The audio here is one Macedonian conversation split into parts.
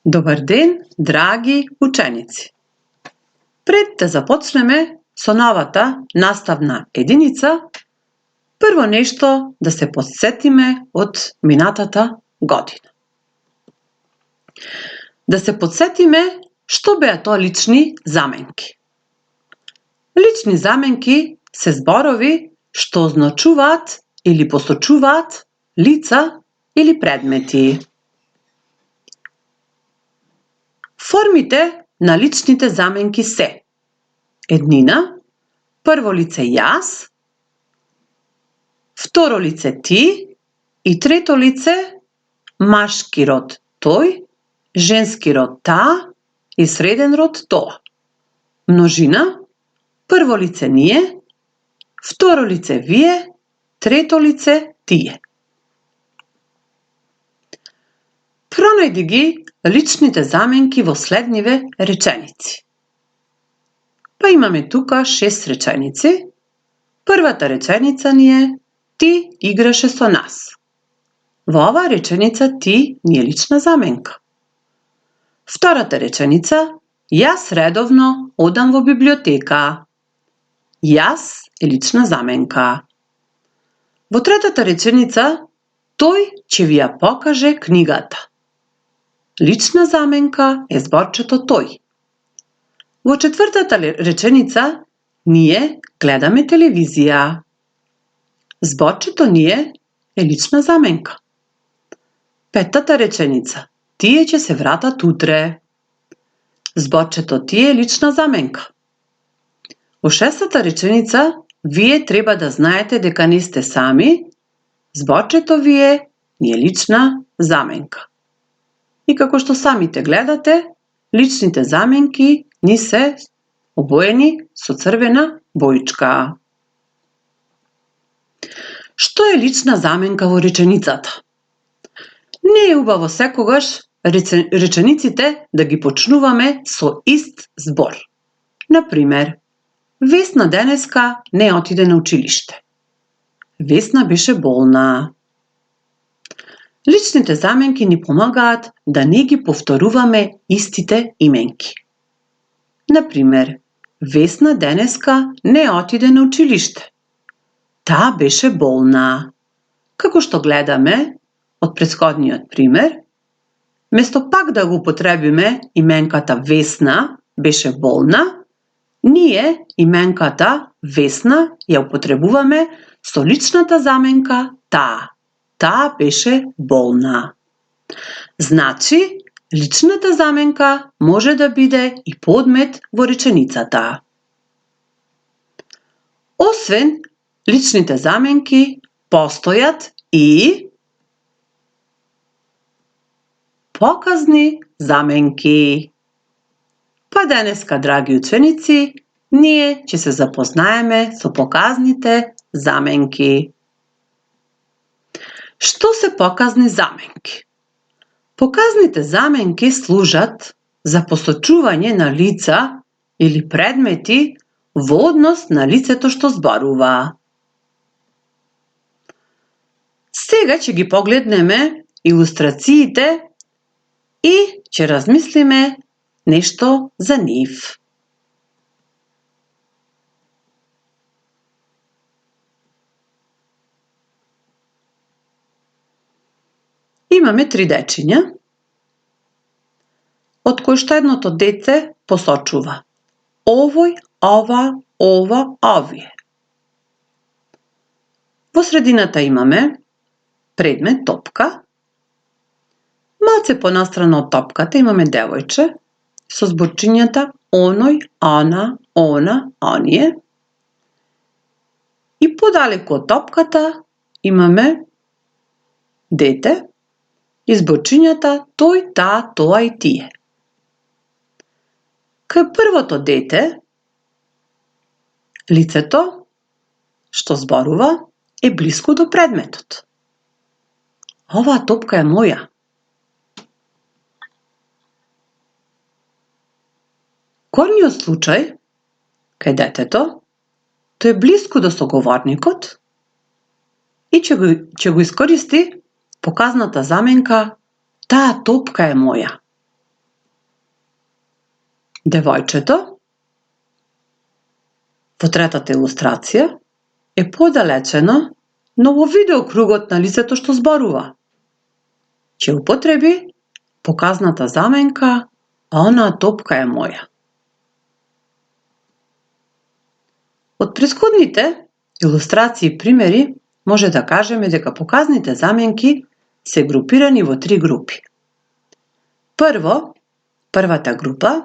Добар ден, драги ученици! Пред да започнеме со новата наставна единица, прво нешто да се потсетиме од минатата година. Да се потсетиме што беа тоа лични заменки. Лични заменки се зборови што означуваат или посочуваат лица или предмети. Формите на личните заменки се еднина, прво лице јас, второ лице ти и трето лице машки род тој, женски род таа и среден род тоа. Множина, прво лице ние, второ лице вие, трето лице тие. Пронајди ги личните заменки во следниве реченици. Па имаме тука 6 реченици. Првата реченица ни е ти играше со нас. Во оваа реченица ти ни е лична заменка. Втората реченица јас редовно одам во библиотека. Јас е лична заменка. Во третата реченица тој ќе ви ја покаже книгата. Лична заменка е зборчето тој. Во четвртата реченица ние гледаме телевизија. Зборчето ние е лична заменка. Петтата реченица тие ќе се вратат утре. Зборчето тие е лична заменка. Во шестата реченица вие треба да знаете дека не сте сами. Зборчето вие ни е лична заменка. И како што самите гледате, личните заменки ни се обоени со црвена боичка. Што е лична заменка во реченицата? Не е убаво секогаш речениците да ги почнуваме со ист збор. Например, Весна денеска не отиде на училиште. Весна беше болна. Личните заменки ни помагаат да не ги повторуваме истите именки. Например, Весна денеска не отиде на училиште. Таа беше болна. Како што гледаме од претходниот пример, место пак да го употребиме именката Весна беше болна, ние именката Весна ја употребуваме со личната заменка таа. Таа беше болна. Значи, личната заменка може да биде и подмет во реченицата. Освен личните заменки, постојат и показни заменки. Па денеска, драги ученици, ние ќе се запознаеме со показните заменки. Што се показни заменки? Показните заменки служат за посочување на лица или предмети во однос на лицето што зборува. Сега ќе ги погледнеме илустрациите и ќе размислиме нешто за нив. Имаме 3 дечиња, од кои што едното дете посочува овој, ова, ова, овие. Во средината имаме предмет топка. Малце понастрано од топката имаме девојче со зборчињата оној, она, она, оние. И подалеку од топката имаме дете и зборчињата тој, таа, тоа и тие. Кај првото дете, лицето што зборува е блиску до предметот. Оваа топка е моја. Горниот случај, кај детето, тој е блиску до соговорникот и ќе го искористи показната заменка таа топка е моја. Девојчето во третата илустрација е подалечено, но во видеокругот на лицето што зборува. Ќе употреби показната заменка "А онаа топка е моја". Од претходните илустрации и примери може да кажеме дека показните заменки се групирани во 3 групи. Првата група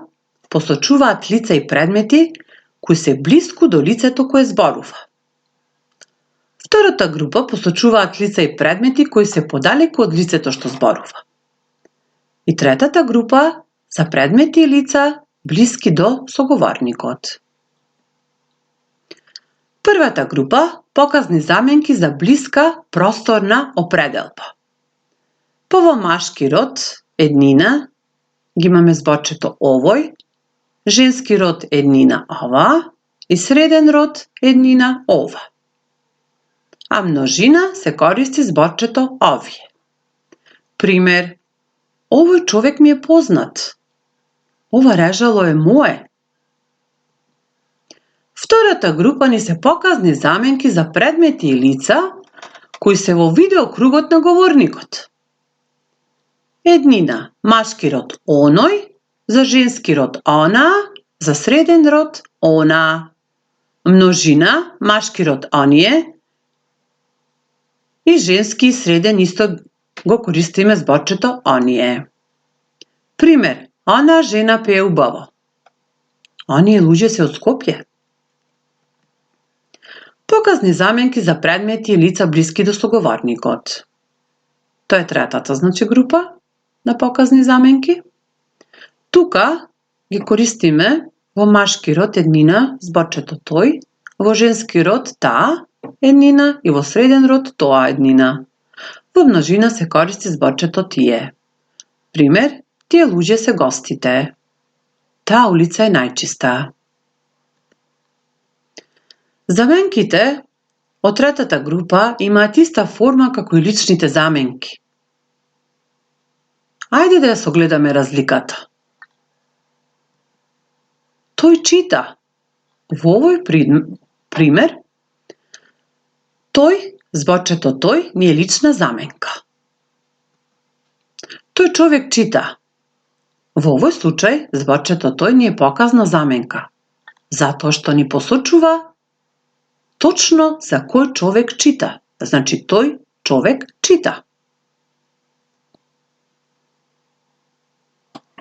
посочуваат лица и предмети кои се блиску до лицето кое зборува. Втората група посочуваат лица и предмети кои се подалеку од лицето што зборува. И третата група за предмети и лица блиски до соговорникот. Првата група показни заменки за блиска просторна определба. Во машки род еднина ги имаме зборчето овој, женски род еднина ова и среден род еднина ова. А множина се користи зборчето овие. Пример: овој човек ми е познат. Ова режало е мое. Втората група ни се показни заменки за предмети и лица кои се во видеокругот на говорникот. Еднина машки род оној, за женски род она, за среден род она. Множина машки род оние и женски и среден исто го користиме зборчето оние. Пример: она жена пее убаво. Оние луѓе се од Скопје. Показни заменки за предмети и лица блиски до соговорникот. Тоа е третата група на показни заменки. Тука ги користиме во машки род еднина зборчето тој, во женски род таа еднина и во среден род тоа еднина. Во множина се користи зборчето тие. Пример: тие луѓе се гостите. Таа улица е најчиста. Заменките од третата група имаат иста форма како и личните заменки. Ајде да ја согледаме разликата. Тој чита. Во овој пример, тој, зборчето тој, ни е лична заменка. Тој човек чита. Во овој случај, зборчето тој ни е показна заменка, затоа што ни посочува точно за кој човек чита. Значи, тој човек чита.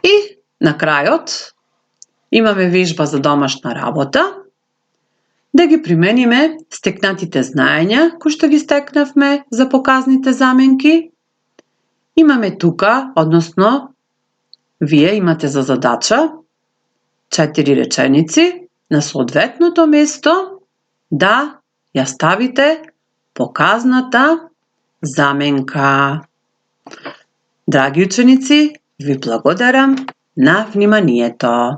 И на крајот имаме вежба за домашна работа, да ги примениме стекнатите знаења кои што ги стекнавме за показните заменки. Имаме тука, односно, вие имате за задача 4 реченици на соодветното место да ја ставите показната заменка. Драги ученици, ви благодарам на вниманието.